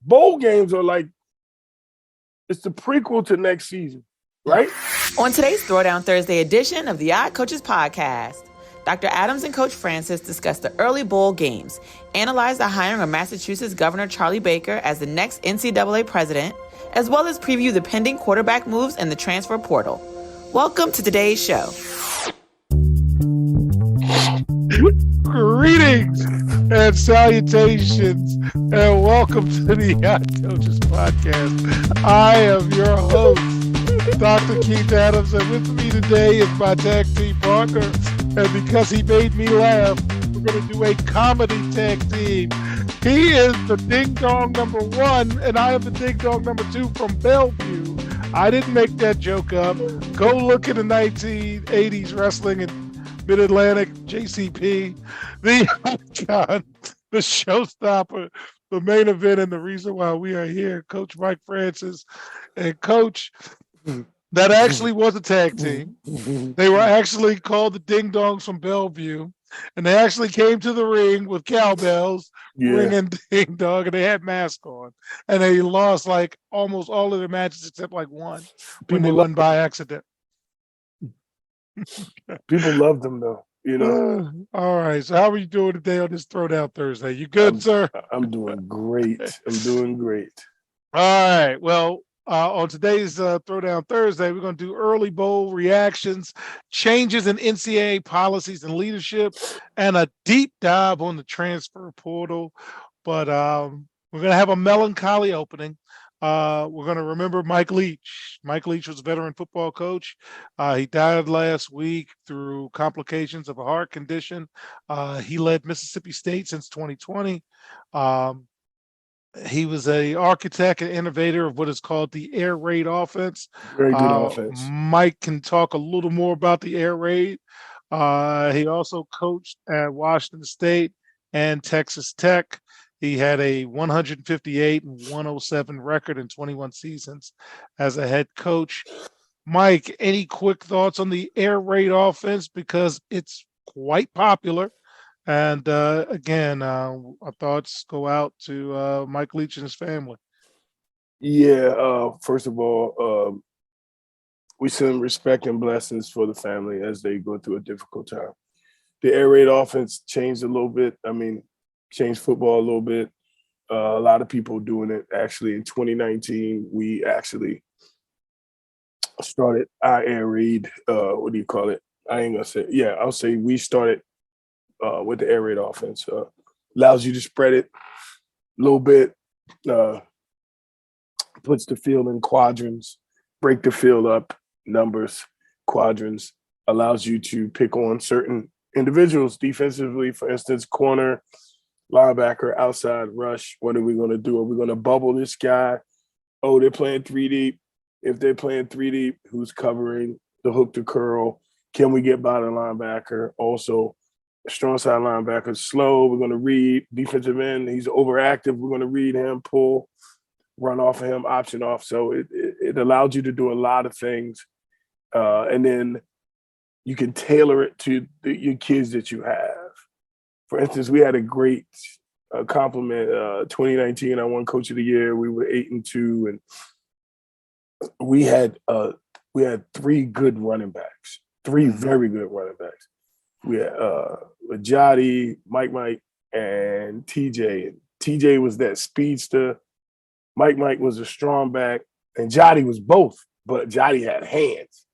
bowl games are like, it's the prequel to next season, right? On today's Throwdown Thursday edition of the Odd Coaches Podcast, Dr. Adams and Coach Francis discuss the early bowl games, analyze the hiring of Massachusetts Governor Charlie Baker as the next NCAA president, as well as preview the pending quarterback moves and the transfer portal. Welcome to today's show. Greetings and salutations, and welcome to the Odd Coaches Podcast. I am your host, Dr. Keith Adams, and with me today is my tag team partner. And because he made me laugh, we're going to do a comedy tag team. He is the Ding Dong number 1, and I am the Ding Dong number 2 from Bellevue. I didn't make that joke up. Go look at the 1980s wrestling in Mid-Atlantic, JCP, the icon, the showstopper, the main event, and the reason why we are here, Coach Mike Francis. And Coach, that actually was a tag team. They were actually called the Ding Dongs from Bellevue, and they actually came to the ring with cowbells, ringing Ding Dong, and they had masks on. And they lost like almost all of their matches except like one when they won by accident. People love them though, you know. All right. So how are you doing today on this Throwdown Thursday? You good, sir? I'm doing great. I'm doing great. All right. Well, on today's Throwdown Thursday, we're going to do early bowl reactions, changes in NCAA policies and leadership, and a deep dive on the transfer portal. But we're going to have a melancholy opening. We're going to remember Mike Leach. Mike Leach was a veteran football coach. He died last week through complications of a heart condition. He led Mississippi State since 2020. He was an architect and innovator of what is called the air raid offense. Very good offense. Mike can talk a little more about the air raid. He also coached at Washington State and Texas Tech. He had a 158 and 107 record in 21 seasons as a head coach. Mike, any quick thoughts on the air raid offense? Because it's quite popular. And again, our thoughts go out to Mike Leach and his family. Yeah, first of all, we send respect and blessings for the family as they go through a difficult time. The air raid offense changed a little bit. I mean, changed football a little bit. A lot of people doing it. Actually, in 2019, we actually started our air raid. What do you call it? I ain't gonna say. Yeah, I'll say we started with the air raid offense. Allows you to spread it a little bit. Puts the field in quadrants, break the field up, numbers, quadrants. Allows you to pick on certain individuals defensively. For instance, corner, linebacker, outside rush. What are we going to do? Are we going to bubble this guy? Oh, they're playing 3 deep. If they're playing 3 deep, who's covering the hook to curl? Can we get by the linebacker? Also, strong side linebacker, slow. We're going to read defensive end. He's overactive. We're going to read him, pull, run off of him, option off. So it allowed you to do a lot of things. And then you can tailor it to your kids that you have. For instance, we had a great compliment. 2019, I won Coach of the Year. We were 8-2, and we had 3 good running backs, 3 very good running backs. We had Jody, Mike, and TJ. And TJ was that speedster. Mike was a strong back, and Jody was both, but Jody had hands.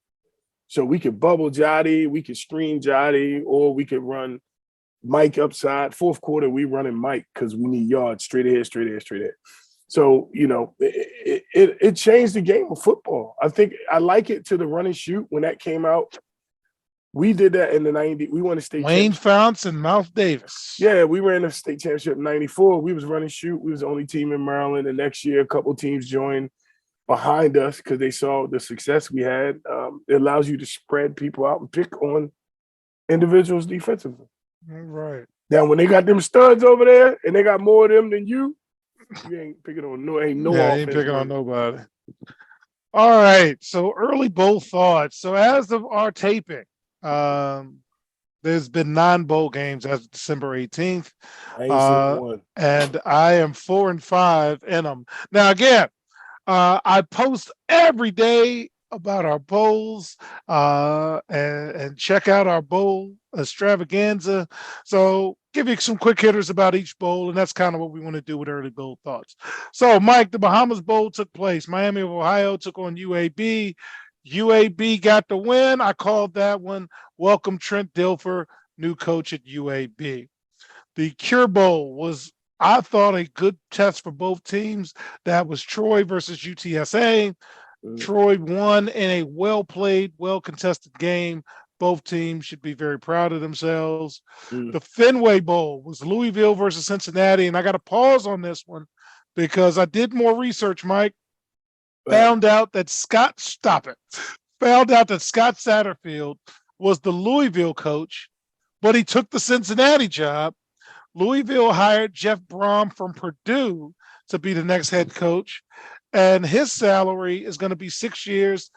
So we could bubble Jody, we could screen Jody, or we could run Mike upside. Fourth quarter, we running Mike because we need yards straight ahead. So, you know, it changed the game of football. I think I like it to the run and shoot when that came out. We did that in the 90s. We won a state Wayne championship. Founts and Mouth Davis. Yeah, we ran a state championship in 94. We was running shoot. We was the only team in Maryland. The next year, a couple teams joined behind us because they saw the success we had. It allows you to spread people out and pick on individuals defensively. Right. Now, when they got them studs over there and they got more of them than you ain't picking on ain't picking on nobody. All right. So early bowl thoughts. So as of our taping, There's been 9 bowl games as of December 18th. I ain't seen one. And I am 4-5 in them. Now, again, I post every day about our bowls and check out our bowl extravaganza. So give you some quick hitters about each bowl, and that's kind of what we want to do with early bowl thoughts. So, Mike, the Bahamas Bowl took place. Miami of Ohio took on UAB. UAB got the win. I called that one. Welcome Trent Dilfer, new coach at UAB. The Cure Bowl was, I thought, a good test for both teams. That was Troy versus UTSA. Troy won in a well-played, well-contested game. Both teams should be very proud of themselves. The Fenway Bowl was Louisville versus Cincinnati, and I got to pause on this one because I did more research, Mike. Found out that Scott Satterfield was the Louisville coach, but he took the Cincinnati job. Louisville hired Jeff Brom from Purdue to be the next head coach, and his salary is going to be 6 years,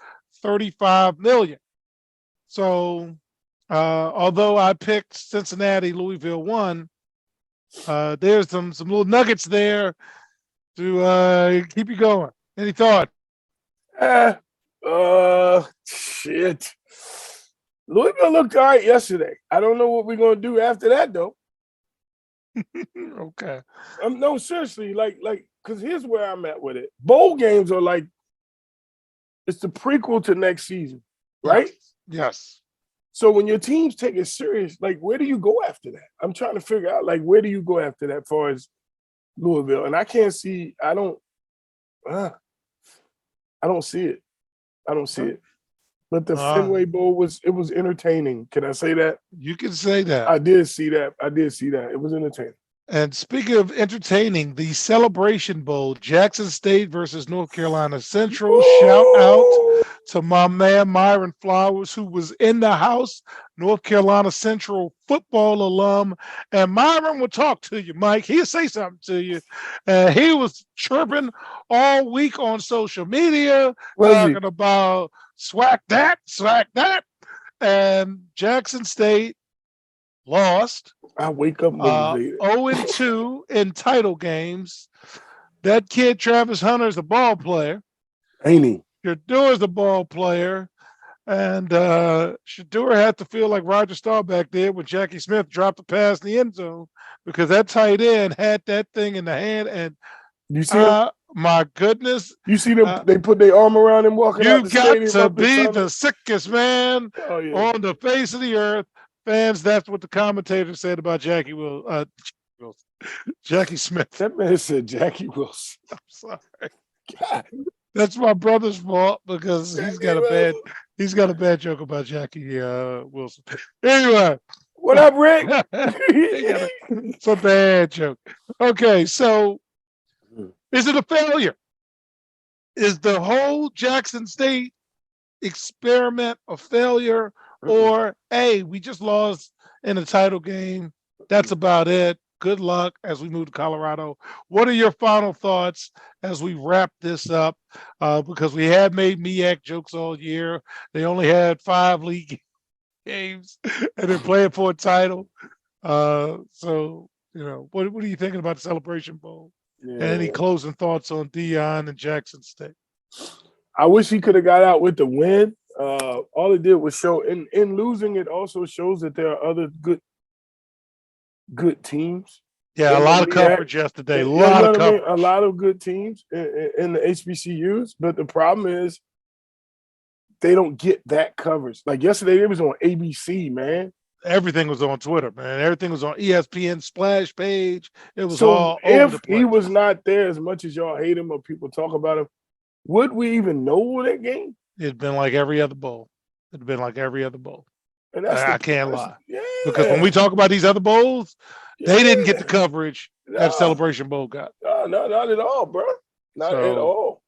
$35 million. So, although I picked Cincinnati, Louisville won. There's some little nuggets there to keep you going. Any thought? Shit. Louisville looked all right yesterday. I don't know what we're gonna do after that though. Okay. No, seriously, because here's where I'm at with it. Bowl games are like it's the prequel to next season, right? Yes. So when your teams take it serious, like where do you go after that? I'm trying to figure out like where do you go after that as far as Louisville? And I can't see. I don't see it. I don't see it. But the Fenway Bowl was entertaining. Can I say that? You can say that. I did see that. It was entertaining. And speaking of entertaining, the Celebration Bowl, Jackson State versus North Carolina Central. Ooh. Shout out to my man Myron Flowers, who was in the house, North Carolina Central football alum. And Myron will talk to you, Mike. He'll say something to you. He was chirping all week on social media, talking about swag that. And Jackson State lost. I wake up motivated. 0-2 in title games. That kid, Travis Hunter, is a ball player. Ain't he? Shador is a ball player. And Shador had to feel like Roger Staubach did when Jackie Smith dropped the pass in the end zone because that tight end had that thing in the hand. And you see my goodness. You see them, they put their arm around him walking out the stadium. You got to be the sickest man on the face of the earth. Fans, that's what the commentator said about Jackie Smith. That man said Jackie Wilson. I'm sorry. God. That's my brother's fault because he's got a bad joke about Jackie Wilson. Anyway. What up, Rick? It's a bad joke. Okay, so is it a failure? Is the whole Jackson State experiment a failure? Or, hey, we just lost in a title game. That's about it. Good luck as we move to Colorado. What are your final thoughts as we wrap this up? Because we have made MEAC jokes all year. They only had 5 league games, and they're playing for a title. So, what are you thinking about the Celebration Bowl? Yeah. And any closing thoughts on Deion and Jackson State? I wish he could have got out with the win. All it did was show, in losing, it also shows that there are other good teams. Yeah, a lot of coverage yesterday. A lot of good teams in the HBCUs, but the problem is they don't get that coverage. Like yesterday, it was on ABC, man. Everything was on Twitter, man. Everything was on ESPN splash page. It was all over the place. If he was not there, as much as y'all hate him or people talk about him, would we even know that game? It'd been like every other bowl. And I can't lie. Yeah. Because when we talk about these other bowls, they didn't get the coverage that Celebration Bowl got. No, not at all, bro. Not at all.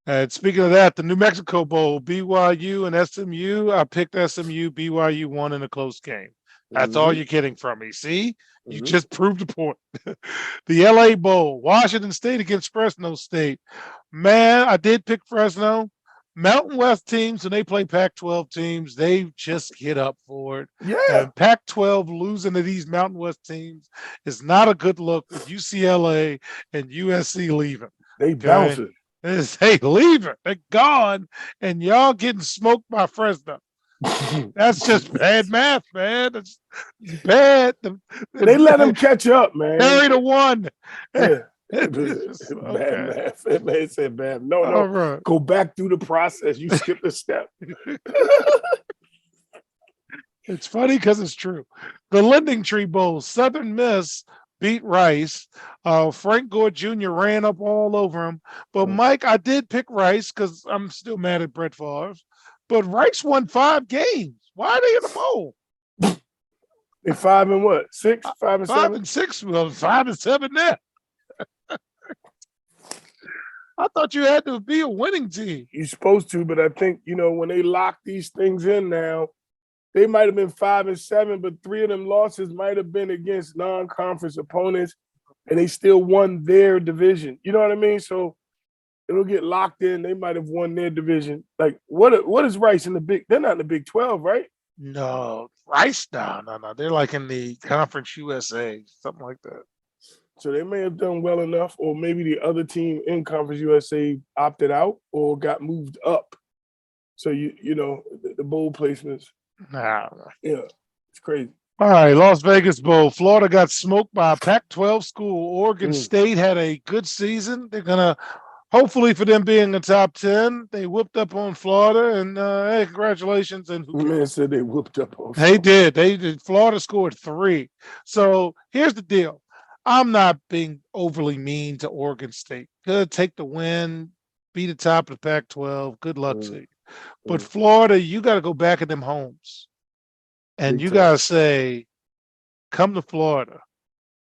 And speaking of that, the New Mexico Bowl, BYU and SMU, I picked SMU. BYU won in a close game. That's all you're getting from me. See? You just proved the point. The LA Bowl, Washington State against Fresno State. Man, I did pick Fresno. Mountain West teams, when they play Pac-12 teams, they just get up for it. Yeah, And Pac-12 losing to these Mountain West teams is not a good look with UCLA and USC leaving. they Okay? bouncing. They leaving. They're gone, and y'all getting smoked by Fresno. That's just bad math, man. It's bad. They let them catch up, man. Carry the one. Yeah. It's Bad okay. math. That man said bad. No, All right. go back through the process. You skipped a step. It's funny because it's true. The Lending Tree Bowl, Southern Miss beat Rice. Frank Gore Jr. ran up all over him. But Mike, I did pick Rice because I'm still mad at Brett Favre. But Rice won 5 games. Why are they in the bowl? They 5 and what? 6? 5 and 5 7? and 6. Well, 5 and 7 now. I thought you had to be a winning team. You're supposed to, but I think, when they lock these things in now, they might have been 5 and 7, but 3 of them losses might have been against non-conference opponents, and they still won their division. You know what I mean? So it'll get locked in. They might have won their division. Like, what is Rice in the Big? They're not in the Big 12, right? No, Rice, no. They're like in the Conference USA, something like that. So they may have done well enough, or maybe the other team in Conference USA opted out or got moved up. So the bowl placements. Nah. Yeah, it's crazy. All right, Las Vegas Bowl. Florida got smoked by a Pac-12 school. Oregon State had a good season. They're gonna, hopefully, for them being in the top 10, they whooped up on Florida. And hey, congratulations! And Man said they whooped up on. They did. They did. Florida scored 3. So here's the deal. I'm not being overly mean to Oregon State. Good, take the win, be the top of the Pac-12. Good luck to you. But Florida, you got to go back in them homes. And Big you time. got to say, come to Florida.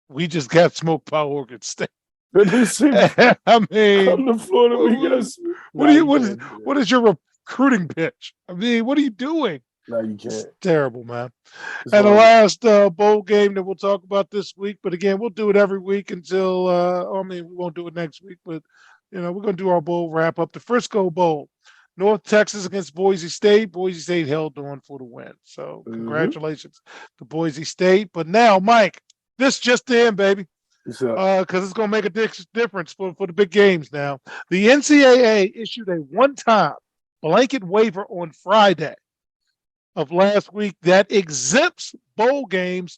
We just got smoked by Oregon State. I mean, come to Florida. What is your recruiting pitch? I mean, what are you doing? No, you can't. It's terrible, man. It's And the horrible. last bowl game that we'll talk about this week, but again, we'll do it every week until, we won't do it next week, but, we're going to do our bowl wrap up. The Frisco Bowl, North Texas against Boise State. Boise State held on for the win. So congratulations to Boise State. But now, Mike, this just in, baby, because it's going to make a difference for the big games now. The NCAA issued a one-time blanket waiver on Friday of last week that exempts bowl games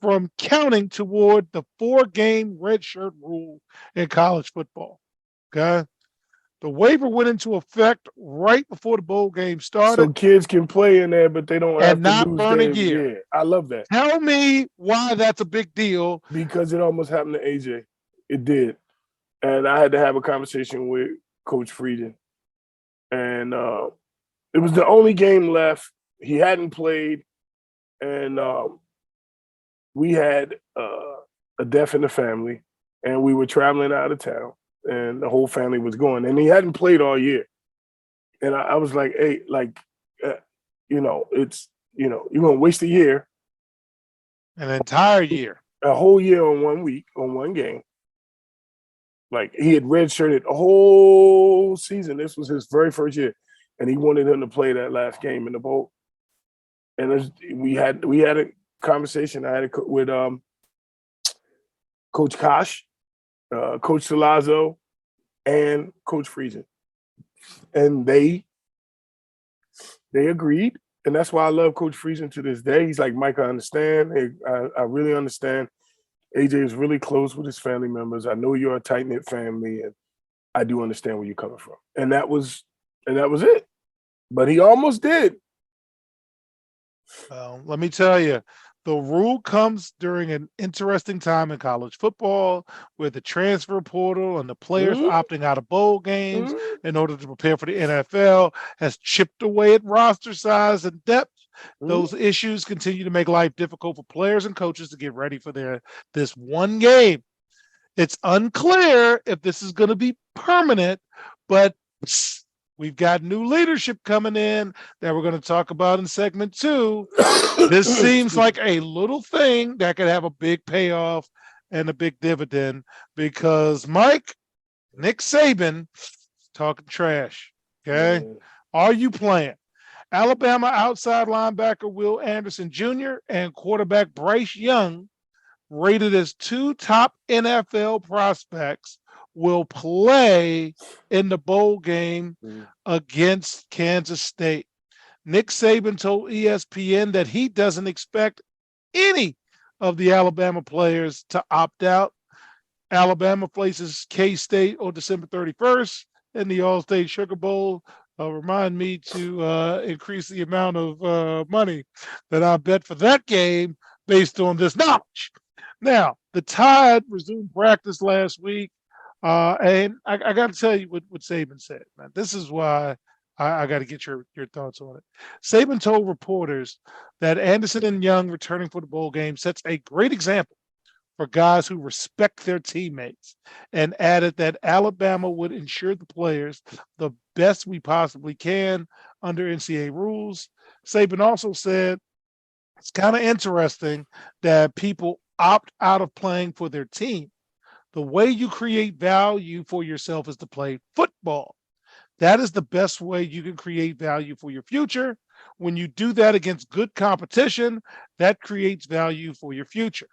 from counting toward the 4-game redshirt rule in college football. Okay. The waiver went into effect right before the bowl game started. So kids can play in there, but they don't have to not lose burn a their year. Yeah, I love that. Tell me why that's a big deal. Because it almost happened to AJ. It did. And I had to have a conversation with Coach Frieden. And it was the only game left. He hadn't played. And we had a death in the family. And we were traveling out of town. And the whole family was going. And he hadn't played all year. And I was like, hey, it's, you're going to waste a year. An entire year. A whole year on 1 week, on one game. Like, he had redshirted a whole season. This was his very first year. And he wanted him to play that last game in the bowl. And we had a conversation. I had it with Coach Kosh, Coach Salazzo, and Coach Friesen. And they agreed. And that's why I love Coach Friesen to this day. He's like, Mike, I understand. Hey, I really understand. AJ is really close with his family members. I know you're a tight-knit family, and I do understand where you're coming from. And that was it. But he almost did. Let me tell you, the rule comes during an interesting time in college football where the transfer portal and the players opting out of bowl games in order to prepare for the NFL has chipped away at roster size and depth. Those issues continue to make life difficult for players and coaches to get ready for this one game. It's unclear if this is going to be permanent, but we've got new leadership coming in that we're going to talk about in segment 2. This seems like a little thing that could have a big payoff and a big dividend because Nick Saban is talking trash. Okay. Man. Are you playing? Alabama outside linebacker Will Anderson Jr. and quarterback Bryce Young, rated as 2 top NFL prospects, will play in the bowl game against Kansas State. Nick Saban told ESPN that he doesn't expect any of the Alabama players to opt out. Alabama faces K-State on December 31st in the All-State Sugar Bowl. Remind me to increase the amount of money that I bet for that game based on this knowledge. Now, the Tide resumed practice last week, and I got to tell you what Saban said, man. This is why I got to get your thoughts on it. Saban told reporters that Anderson and Young returning for the bowl game sets a great example for guys who respect their teammates, and added that Alabama would ensure the players the best we possibly can under NCAA rules. Saban also said it's kind of interesting that people opt out of playing for their team. The way you create value for yourself is to play football. That is the best way you can create value for your future. When you do that against good competition, that creates value for your future.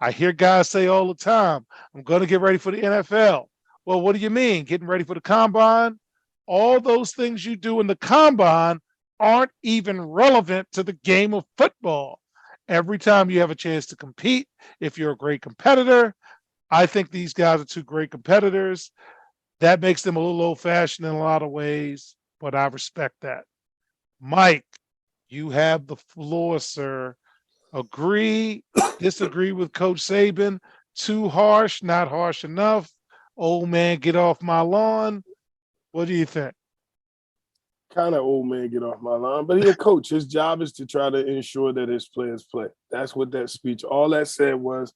I hear guys say all the time, I'm going to get ready for the NFL. Well, what do you mean? Getting ready for the combine? All those things you do in the combine aren't even relevant to the game of football. Every time you have a chance to compete, if you're a great competitor, I think these guys are 2 great competitors. That makes them a little old-fashioned in a lot of ways, but I respect that. Mike, you have the floor, sir. Agree, disagree with Coach Saban? Too harsh, not harsh enough? Old man, get off my lawn? What do you think? Kind of old man, get off my lawn. But he's a coach. His job is to try to ensure that his players play. That's what that speech, all that said was,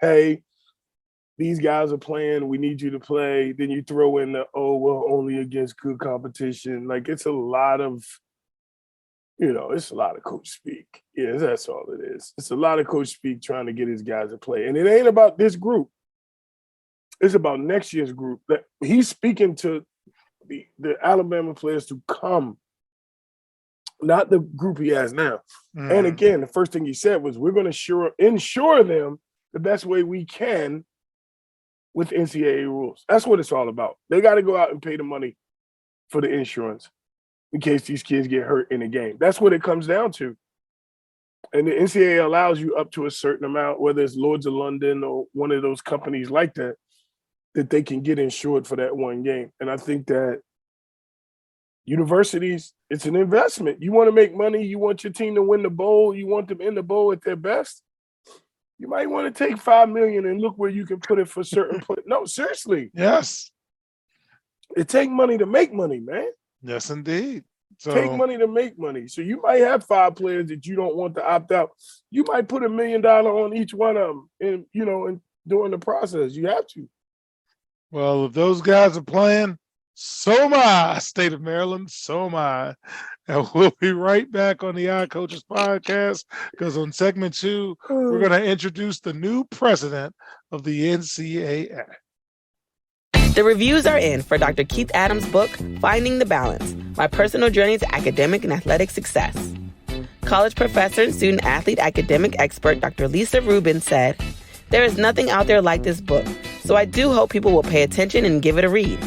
hey, these guys are playing. We need you to play. Then you throw in the, oh, well, only against good competition. Like, it's a lot of, it's a lot of coach speak. Yeah, that's all it is. It's a lot of coach speak trying to get his guys to play. And it ain't about this group. It's about next year's group. That he's speaking to the Alabama players to come, not the group he has now. And again, the first thing he said was, we're going to ensure them the best way we can with NCAA rules. That's what it's all about. They got to go out and pay the money for the insurance in case these kids get hurt in the game. That's what it comes down to. And the NCAA allows you up to a certain amount, whether it's Lords of London or one of those companies like that, that they can get insured for that one game. And I think that universities, it's an investment. You want to make money. You want your team to win the bowl. You want them in the bowl at their best. You might want to take $5 million and look where you can put it for certain – no, seriously. Yes. It takes money to make money, man. Yes, indeed. So, take money to make money. So you might have 5 players that you don't want to opt out. You might put $1 million on each one of them, and and during the process, you have to. Well, if those guys are playing, so am I, state of Maryland. So am I. And we'll be right back on the Odd Coaches podcast, because on segment 2, we're going to introduce the new president of the NCAA. The reviews are in for Dr. Keith Adams' book, Finding the Balance, My Personal Journey to Academic and Athletic Success. College professor and student-athlete academic expert Dr. Lisa Rubin said, "There is nothing out there like this book, so I do hope people will pay attention and give it a read."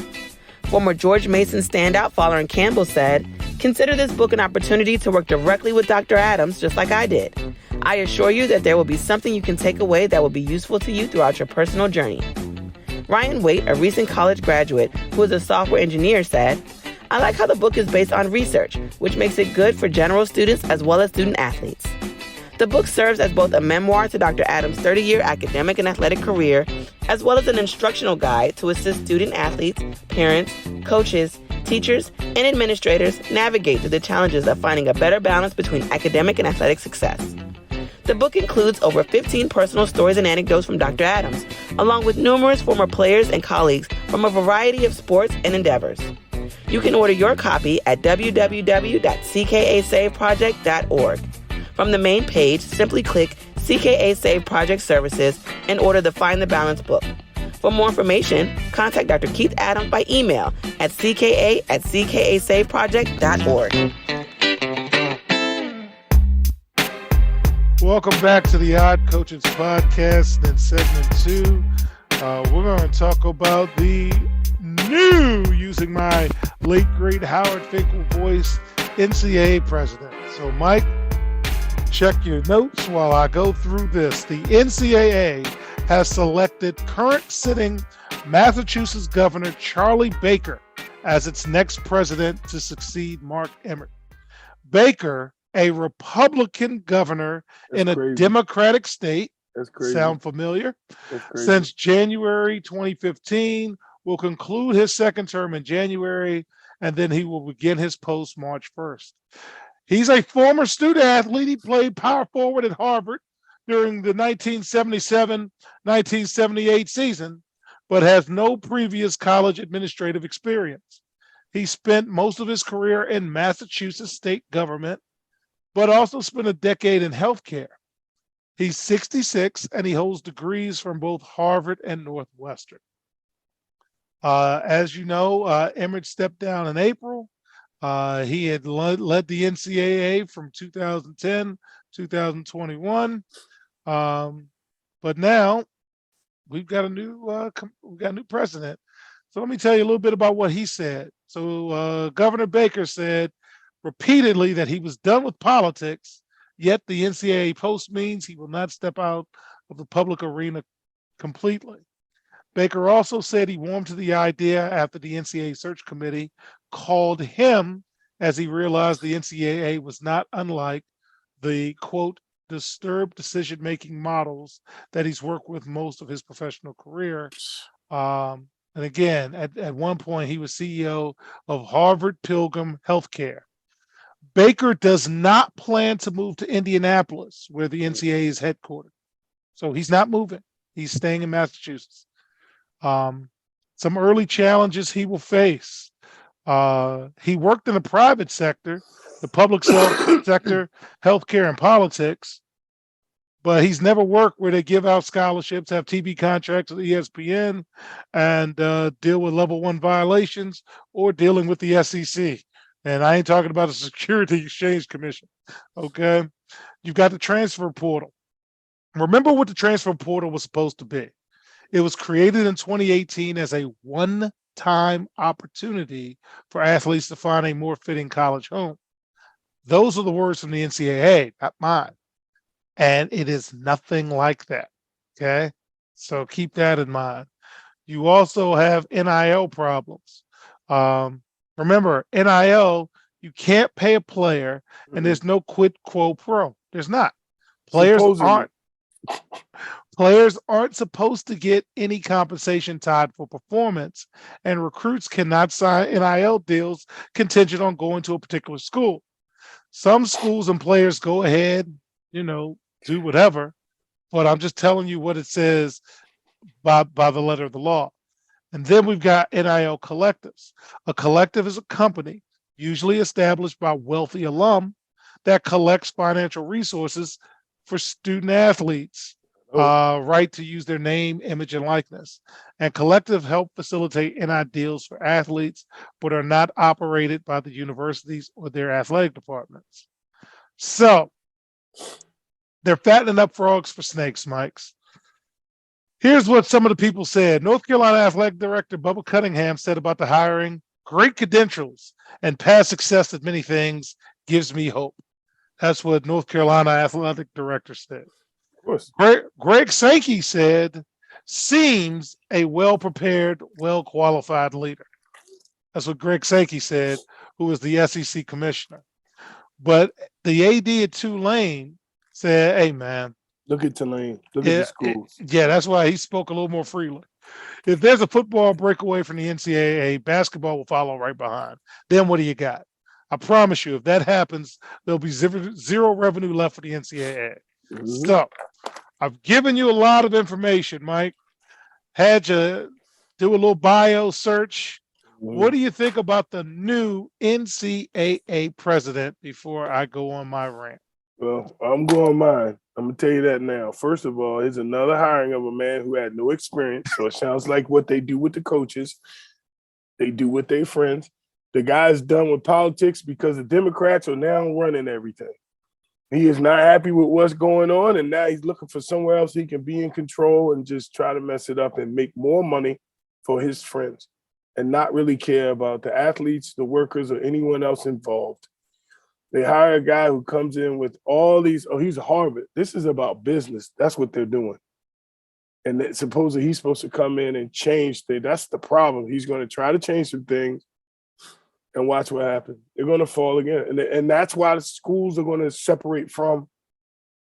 Former George Mason standout Folarin Campbell said, "Consider this book an opportunity to work directly with Dr. Adams, just like I did. I assure you that there will be something you can take away that will be useful to you throughout your personal journey." Ryan Waite, a recent college graduate who is a software engineer, said, "I like how the book is based on research, which makes it good for general students as well as student athletes." The book serves as both a memoir to Dr. Adams' 30-year academic and athletic career, as well as an instructional guide to assist student athletes, parents, coaches, teachers, and administrators navigate through the challenges of finding a better balance between academic and athletic success. The book includes over 15 personal stories and anecdotes from Dr. Adams, along with numerous former players and colleagues from a variety of sports and endeavors. You can order your copy at www.ckasaveproject.org. From the main page, simply click CKA Save Project Services and order the Find the Balance book. For more information, contact Dr. Keith Adams by email at cka@ckasaveproject.org. Welcome back to the Odd Coaches Podcast. In segment 2, we're going to talk about the new, using my late great Howard Finkel voice, NCAA president. So, Mike, check your notes while I go through this. The NCAA has selected current sitting Massachusetts Governor Charlie Baker as its next president to succeed Mark Emmert. Baker, a Republican governor in a Democratic state, sound familiar? Since January 2015, will conclude his second term in January, and then he will begin his post March 1st. He's a former student athlete. He played power forward at Harvard during the 1977-1978 season, but has no previous college administrative experience. He spent most of his career in Massachusetts state government, but also spent a decade in healthcare. He's 66 and he holds degrees from both Harvard and Northwestern. As you know, Emmert stepped down in April. He had led the NCAA from 2010, 2021. But now we've got a new president. So let me tell you a little bit about what he said. So Governor Baker said repeatedly that he was done with politics, yet the NCAA post means he will not step out of the public arena completely. Baker also said he warmed to the idea after the NCAA search committee called him, as he realized the NCAA was not unlike the, quote, disturbed decision-making models that he's worked with most of his professional career. And again, at one point, he was CEO of Harvard Pilgrim Healthcare. Baker does not plan to move to Indianapolis, where the NCAA is headquartered. So he's not moving. He's staying in Massachusetts. Some early challenges he will face. He worked in the private sector, the public sector, healthcare, and politics, but he's never worked where they give out scholarships, have TV contracts with ESPN, and deal with level 1 violations or dealing with the SEC. And I ain't talking about the Security Exchange Commission, okay? You've got the transfer portal. Remember what the transfer portal was supposed to be. It was created in 2018 as a one-time opportunity for athletes to find a more fitting college home. Those are the words from the NCAA, not mine. And it is nothing like that, okay? So keep that in mind. You also have NIL problems. Remember, NIL, you can't pay a player, and there's no quid pro quo. There's not. Players aren't supposed to get any compensation tied for performance, and recruits cannot sign NIL deals contingent on going to a particular school. Some schools and players go ahead, do whatever, but I'm just telling you what it says by the letter of the law. And then we've got NIL collectives. A collective is a company, usually established by wealthy alum, that collects financial resources for student athletes, right to use their name, image, and likeness. And collective help facilitate NIL deals for athletes, but are not operated by the universities or their athletic departments. So they're fattening up frogs for snakes, Mikes. Here's what some of the people said. North Carolina Athletic Director Bubba Cunningham said about the hiring, great credentials and past success at many things gives me hope. That's what North Carolina Athletic Director said. Of course. Greg Sankey said, seems a well-prepared, well-qualified leader. That's what Greg Sankey said, who was the SEC commissioner. But the AD at Tulane said, hey, man. Look at Tulane. Look at the schools. That's why he spoke a little more freely. If there's a football breakaway from the NCAA, basketball will follow right behind. Then what do you got? I promise you, if that happens, there'll be zero revenue left for the NCAA. Mm-hmm. So I've given you a lot of information, Mike. Had you do a little bio search. Mm-hmm. What do you think about the new NCAA president before I go on my rant? Well, I'm going mine. I'm going to tell you that now. First of all, here's another hiring of a man who had no experience. So it sounds like what they do with the coaches, they do with their friends. The guy's done with politics because the Democrats are now running everything. He is not happy with what's going on, and now he's looking for somewhere else he can be in control and just try to mess it up and make more money for his friends and not really care about the athletes, the workers, or anyone else involved. They hire a guy who comes in with all these, he's Harvard. This is about business. That's what they're doing. And supposedly he's supposed to come in and change things. That's the problem. He's going to try to change some things and watch what happens. They're going to fall again. And that's why the schools are going to separate from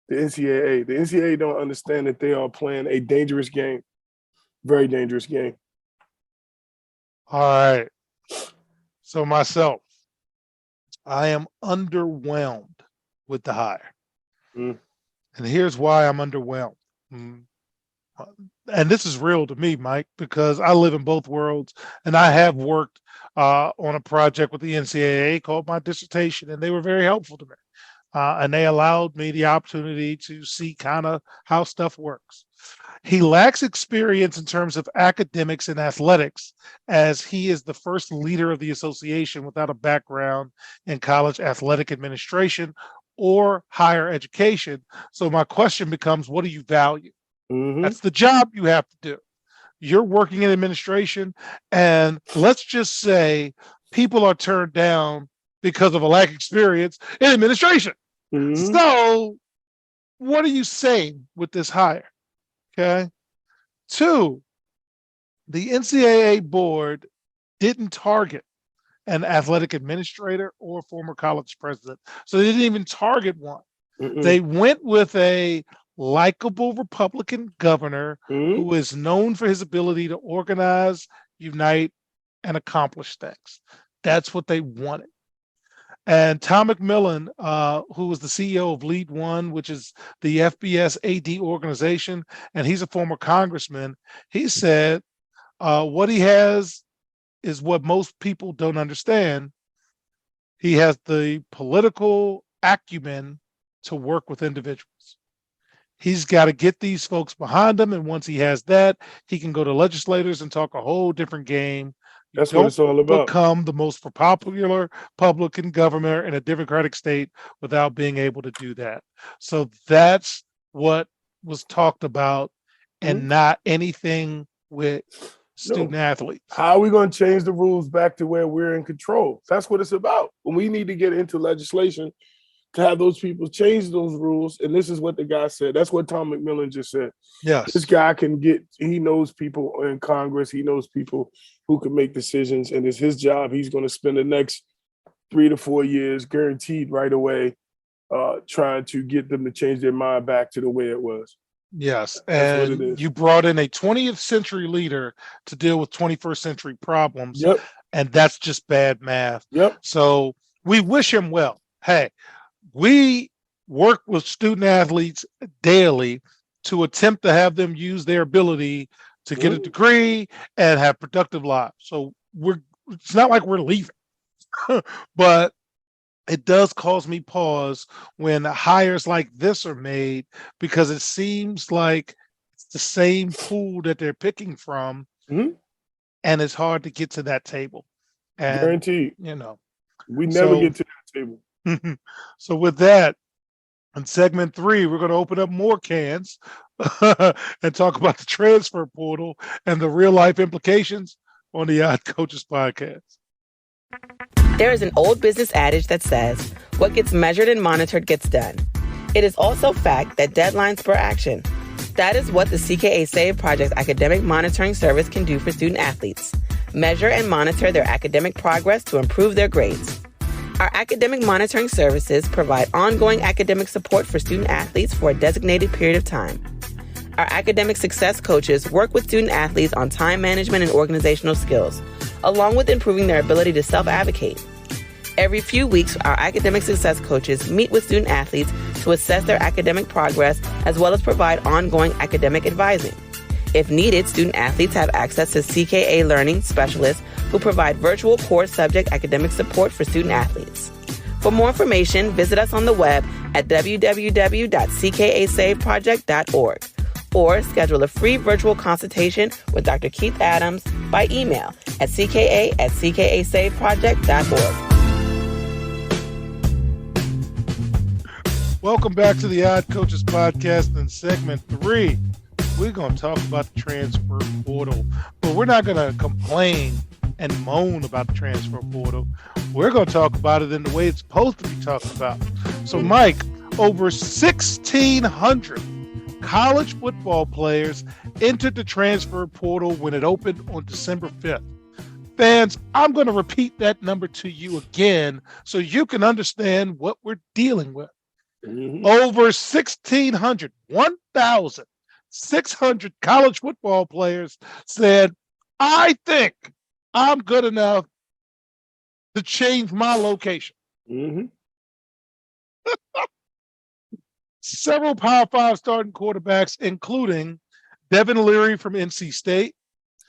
the NCAA. The NCAA don't understand that they are playing a dangerous game, very dangerous game. All right. So myself, I am underwhelmed with the hire. And here's why I'm underwhelmed. And this is real to me, Mike, because I live in both worlds, and I have worked on a project with the NCAA called my dissertation, and they were very helpful to me. And they allowed me the opportunity to see kind of how stuff works. He lacks experience in terms of academics and athletics, as he is the first leader of the association without a background in college athletic administration or higher education. So my question becomes, what do you value? That's the job you have to do. You're working in administration, and let's just say people are turned down because of a lack of experience in administration. So what are you saying with this hire? Okay. 2, the NCAA board didn't target an athletic administrator or former college president. So they didn't even target one. They went with a likable Republican governor who is known for his ability to organize, unite, and accomplish things. That's what they wanted. And Tom McMillan, who was the CEO of Lead One, which is the FBS AD organization, and he's a former congressman, he said what he has is what most people don't understand. He has the political acumen to work with individuals. He's got to get these folks behind him, and once he has that, he can go to legislators and talk a whole different game. That's what it's all about. Become the most popular Republican governor in a Democratic state without being able to do that. So that's what was talked about, and not anything with student athletes. How are we going to change the rules back to where we're in control? That's what it's about. When we need to get into legislation to have those people change those rules. And this is what the guy said. That's what Tom McMillan just said. Yes. This guy he knows people in Congress. He knows people who can make decisions. And it's his job. He's going to spend the next 3 to 4 years guaranteed right away trying to get them to change their mind back to the way it was. Yes. And you brought in a 20th century leader to deal with 21st century problems. Yep. And that's just bad math. Yep. So we wish him well. Hey, we work with student athletes daily to attempt to have them use their ability to get a degree and have productive lives. So it's not like we're leaving, but it does cause me pause when hires like this are made, because it seems like it's the same pool that they're picking from, and it's hard to get to that table. And, guaranteed. We never get to that table. So with that, in segment 3, we're going to open up more cans and talk about the transfer portal and the real life implications on the Odd Coaches podcast. There is an old business adage that says, what gets measured and monitored gets done. It is also fact that deadlines spur action. That is what the CKA Save Project's academic monitoring service can do for student athletes. Measure and monitor their academic progress to improve their grades. Our academic monitoring services provide ongoing academic support for student athletes for a designated period of time. Our academic success coaches work with student athletes on time management and organizational skills, along with improving their ability to self-advocate. Every few weeks, our academic success coaches meet with student athletes to assess their academic progress, as well as provide ongoing academic advising. If needed, student athletes have access to CKA Learning Specialists who provide virtual core subject academic support for student athletes. For more information, visit us on the web at www.ckasaveproject.org or schedule a free virtual consultation with Dr. Keith Adams by email at cka@ckasaveproject.org. Welcome back to the Odd Coaches Podcast. In segment 3, we're going to talk about the transfer portal, but we're not going to complain and moan about the transfer portal. We're going to talk about it in the way it's supposed to be talked about. So, Mike, over 1,600 college football players entered the transfer portal when it opened on December 5th. Fans, I'm going to repeat that number to you again so you can understand what we're dealing with. Over 1,600 college football players said, I think I'm good enough to change my location. Several Power 5 starting quarterbacks, including Devin Leary from NC State,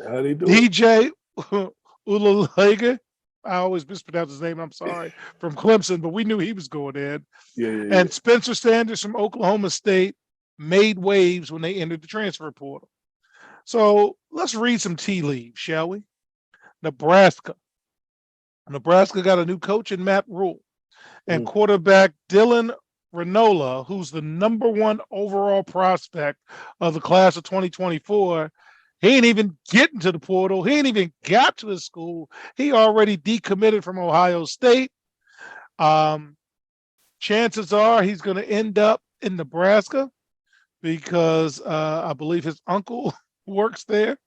DJ Uiagalelei, I always mispronounce his name, I'm sorry, from Clemson, but we knew he was going in. And Spencer Sanders from Oklahoma State made waves when they entered the transfer portal. So let's read some tea leaves, shall we? Nebraska got a new coach in Matt Rule, and quarterback Dylan Renola, who's the number 1 overall prospect of the class of 2024. He ain't even getting to the portal. He ain't even got to his school. He already decommitted from Ohio State. Chances are he's going to end up in Nebraska because I believe his uncle works there.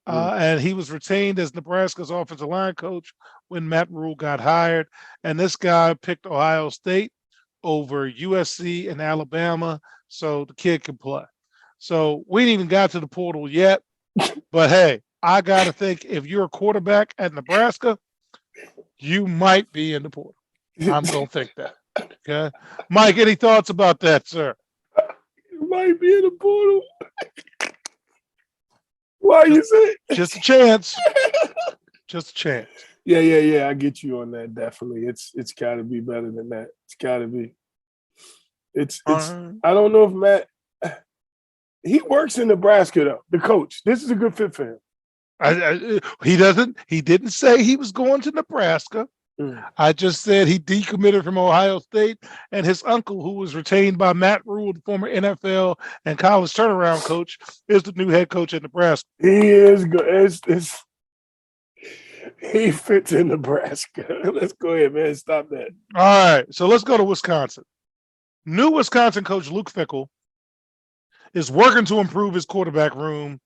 And he was retained as Nebraska's offensive line coach when Matt Rule got hired. And this guy picked Ohio State over USC and Alabama, so the kid can play. So we ain't even got to the portal yet. But hey, I got to think if you're a quarterback at Nebraska, you might be in the portal. I'm going to think that. Okay. Mike, any thoughts about that, sir? You might be in the portal. Why you say? Just a chance. Just a chance. Yeah. I get you on that. Definitely. It's got to be better than that. It's got to be. It's. I don't know if Matt. He works in Nebraska though. The coach. This is a good fit for him. He didn't say he was going to Nebraska. I just said he decommitted from Ohio State, and his uncle, who was retained by Matt Rule, the former NFL and college turnaround coach, is the new head coach at Nebraska. He is good. He fits in Nebraska. Let's go ahead, man. Stop that. All right, so let's go to Wisconsin. New Wisconsin coach Luke Fickell is working to improve his quarterback room.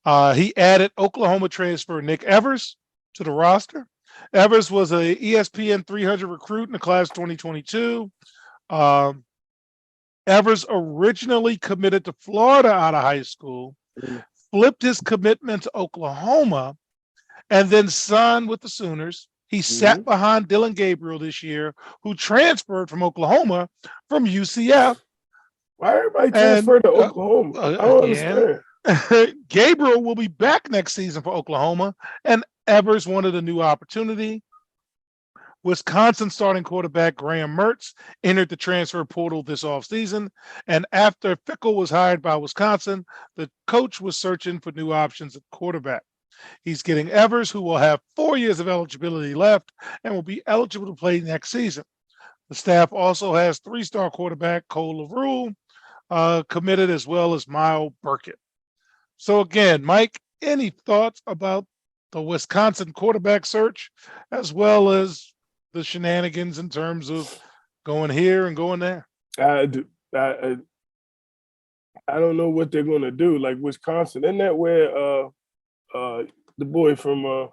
He added Oklahoma transfer Nick Evers to the roster. Evers was a ESPN 300 recruit in the class 2022. Evers originally committed to Florida out of high school, flipped his commitment to Oklahoma, and then signed with the Sooners. He sat behind Dylan Gabriel this year, who transferred from Oklahoma from UCF. Why everybody transferred to Oklahoma? I don't understand. Gabriel will be back next season for Oklahoma, and Evers wanted a new opportunity. Wisconsin starting quarterback Graham Mertz entered the transfer portal this offseason, and after Fickell was hired by Wisconsin, the coach was searching for new options at quarterback. He's getting Evers, who will have 4 years of eligibility left and will be eligible to play next season. The staff also has 3-star quarterback Cole LaRue committed, as well as Miles Burkett. So again, Mike, any thoughts about the Wisconsin quarterback search, as well as the shenanigans in terms of going here and going there? I don't know what they're going to do. Like Wisconsin, isn't that where the boy from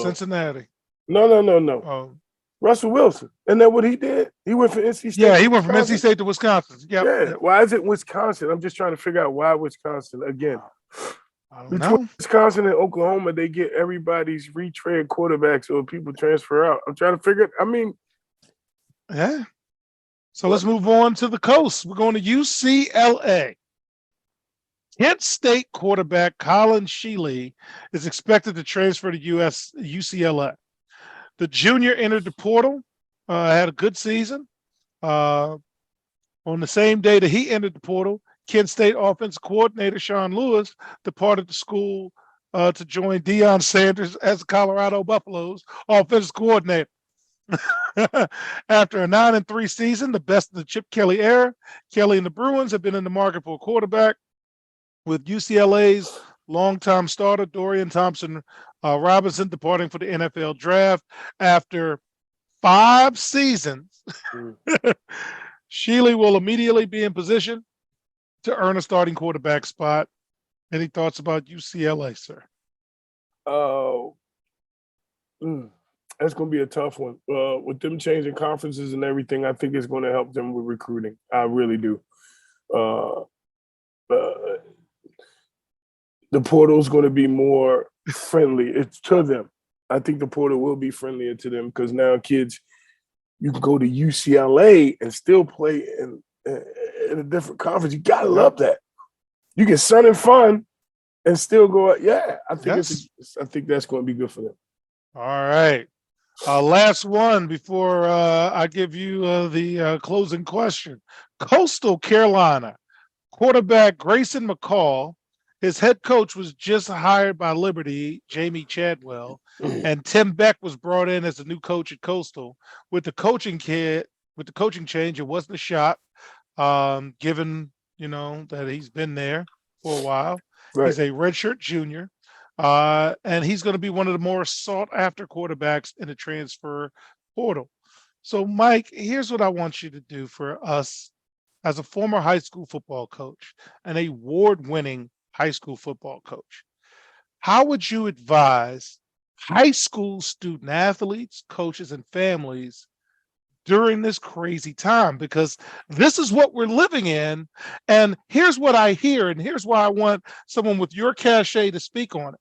Cincinnati? No. Russell Wilson. Isn't that what he did? He went for NC State. Yeah, he went from NC State to Wisconsin. Yep. Yeah. Why is it Wisconsin? I'm just trying to figure out why Wisconsin again. I don't Between know. Wisconsin and Oklahoma, they get everybody's retread quarterbacks or people transfer out. I'm trying to figure. Yeah. So let's move on to the coast. We're going to UCLA. Kent State quarterback Colin Sheely is expected to transfer to UCLA. The junior entered the portal had a good season. On the same day that he entered the portal, Kent State offensive coordinator Sean Lewis departed the school to join Deion Sanders as the Colorado Buffaloes offensive coordinator. After a 9-3 season, the best of the Chip Kelly era, Kelly and the Bruins have been in the market for a quarterback, with UCLA's longtime starter Dorian Thompson Robinson departing for the NFL draft after 5 seasons. Shealy will immediately be in position to earn a starting quarterback spot. Any thoughts about UCLA, sir? Oh, that's going to be a tough one. With them changing conferences and everything, I think it's going to help them with recruiting. I really do. The portal is going to be more friendly. It's to them. I think the portal will be friendlier to them because now kids, you can go to UCLA and still play in a different conference. You gotta love that. You get sun and fun and still go. Yeah, I think I think that's going to be good for them. All right. Last one before I give you the closing question. Coastal Carolina quarterback Grayson McCall. His head coach was just hired by Liberty, Jamie Chadwell, and Tim Beck was brought in as the new coach at Coastal. With the coaching change, it wasn't a shot, given that he's been there for a while. Right. He's a redshirt junior, and he's going to be one of the more sought-after quarterbacks in the transfer portal. So, Mike, here's what I want you to do for us as a former high school football coach, an award-winning high school football coach. How would you advise high school student athletes, coaches, and families during this crazy time? Because this is what we're living in. And here's what I hear, and here's why I want someone with your cachet to speak on it.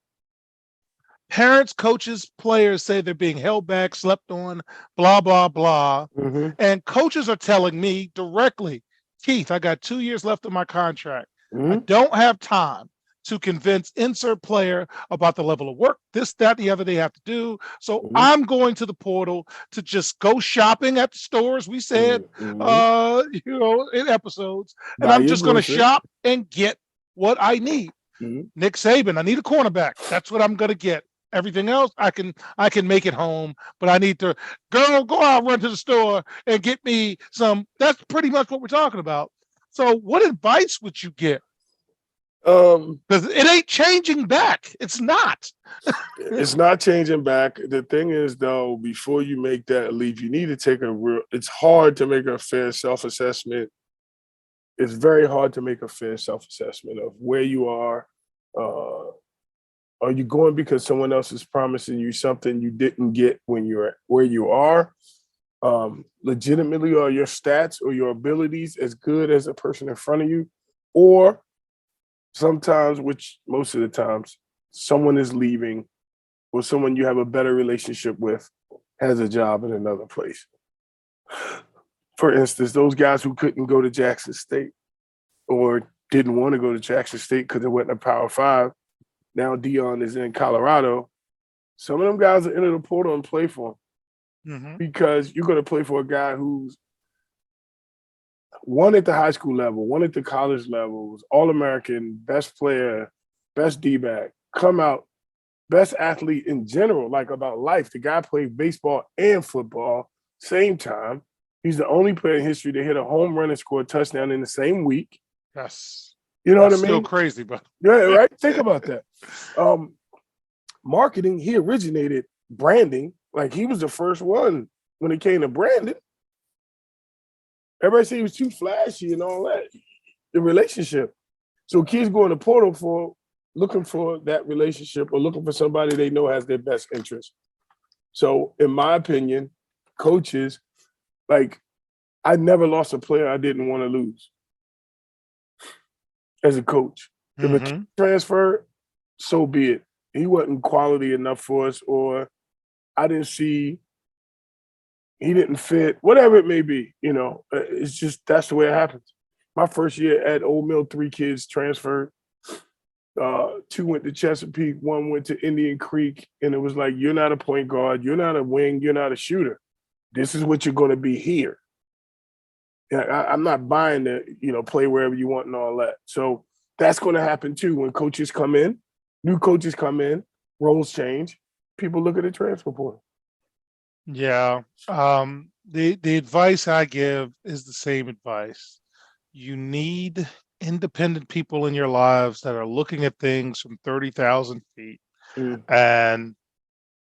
Parents, coaches, players say they're being held back, slept on, blah, blah, blah. Mm-hmm. And coaches are telling me directly, Keith, I got 2 years left on my contract. I don't have time to convince insert player about the level of work, this, that, the other they have to do. So I'm going to the portal to just go shopping at the stores, we said, in episodes, and I'm just going to shop and get what I need. Nick Saban, I need a cornerback. That's what I'm going to get. Everything else, I can make it home, but I need to go out, run to the store and get me some. That's pretty much what we're talking about. So what advice would you give? Because it ain't changing back. It's not. It's not changing back. The thing is, though, before you make that leap, you need to take it's hard to make a fair self-assessment. It's very hard to make a fair self-assessment of where you are. Are you going because someone else is promising you something you didn't get when you're where you are? Legitimately, are your stats or your abilities as good as the person in front of you? Or sometimes, which most of the times, someone is leaving or someone you have a better relationship with has a job in another place. For instance, those guys who couldn't go to Jackson State or didn't want to go to Jackson State because it wasn't a Power 5, now Deion is in Colorado. Some of them guys are into the portal and play for him because you're going to play for a guy who's one at the high school level, one at the college level, was All-American, best player, best D-back, come out, best athlete in general, like about life. The guy played baseball and football same time. He's the only player in history to hit a home run and score a touchdown in the same week. Yes. You know what I mean? Still crazy, but yeah, right. Think about that. Marketing, he originated branding. Like he was the first one when it came to branding. Everybody said he was too flashy and all that. The relationship. So kids go in the portal for looking for that relationship or looking for somebody they know has their best interest. So in my opinion, coaches, like I never lost a player I didn't want to lose as a coach. If a kid transferred, so be it. He wasn't quality enough for us, or I didn't see, he didn't fit, whatever it may be, it's just, that's the way it happens. My first year at Old Mill, 3 kids transferred. 2 went to Chesapeake, 1 went to Indian Creek, and it was like, you're not a point guard, you're not a wing, you're not a shooter. This is what you're going to be here. Yeah, I'm not buying the, play wherever you want and all that. So that's going to happen too when coaches come in, new coaches come in, roles change, people look at the transfer portal. Yeah. The advice I give is the same advice. You need independent people in your lives that are looking at things from 30,000 feet. And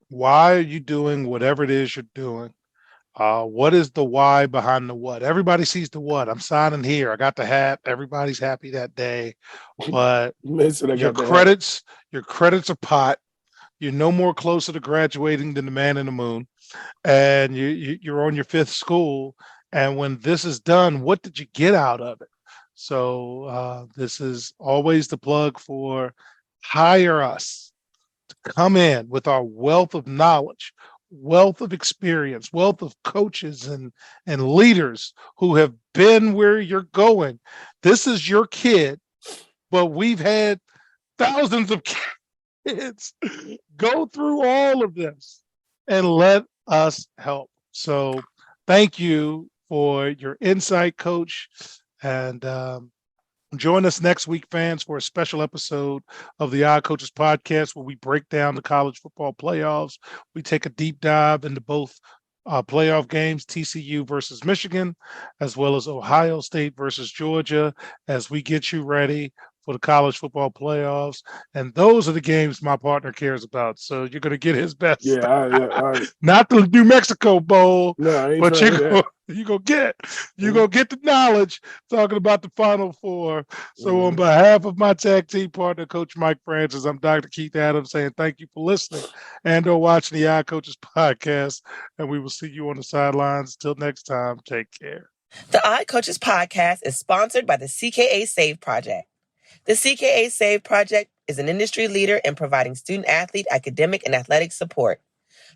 why are you doing whatever it is you're doing? What is the why behind the what? Everybody sees the what. I'm signing here. I got the hat. Everybody's happy that day. But your credits are pot. You're no more closer to graduating than the man in the moon. And you're on your fifth school. And when this is done, what did you get out of it? So this is always the plug for hire us to come in with our wealth of knowledge, wealth of experience, wealth of coaches and leaders who have been where you're going. This is your kid, but we've had thousands of kids go through all of this, and let us help. So thank you for your insight, Coach. And join us next week, fans, for a special episode of the Odd Coaches Podcast, where we break down the college football playoffs. We take a deep dive into both playoff games, TCU versus Michigan, as well as Ohio State versus Georgia, as we get you ready for the college football playoffs. And those are the games my partner cares about. So you're going to get his best. Not the New Mexico Bowl, but you're going to get the knowledge talking about the Final Four. So on behalf of my tag team partner, Coach Mike Francis, I'm Dr. Keith Adams saying thank you for listening and or watching the Odd Coaches Podcast. And we will see you on the sidelines. Till next time, take care. The Odd Coaches Podcast is sponsored by the CKA Save Project. The CKA Save Project is an industry leader in providing student-athlete academic and athletic support.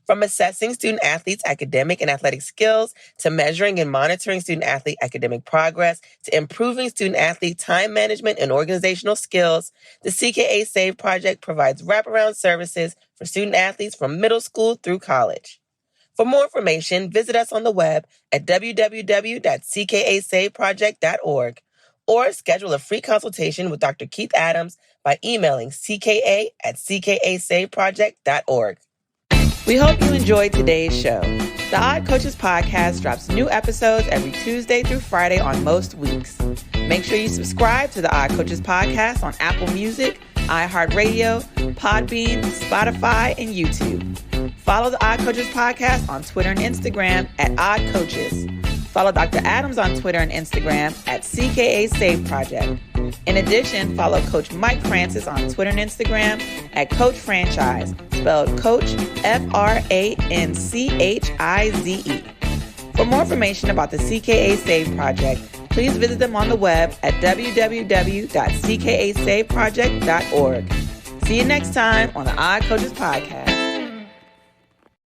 From assessing student-athletes' academic and athletic skills, to measuring and monitoring student-athlete academic progress, to improving student-athlete time management and organizational skills, the CKA Save Project provides wraparound services for student-athletes from middle school through college. For more information, visit us on the web at www.ckasaveproject.org. or schedule a free consultation with Dr. Keith Adams by emailing cka@ckasaveproject.org. We hope you enjoyed today's show. The Odd Coaches Podcast drops new episodes every Tuesday through Friday on most weeks. Make sure you subscribe to the Odd Coaches Podcast on Apple Music, iHeartRadio, Podbean, Spotify, and YouTube. Follow the Odd Coaches Podcast on Twitter and Instagram at Odd Coaches. Follow Dr. Adams on Twitter and Instagram at CKA Save Project. In addition, follow Coach Mike Francis on Twitter and Instagram at Coach Franchise, spelled Coach FRANCHIZE. For more information about the CKA Save Project, please visit them on the web at www.ckasaveproject.org. See you next time on the Odd Coaches Podcast.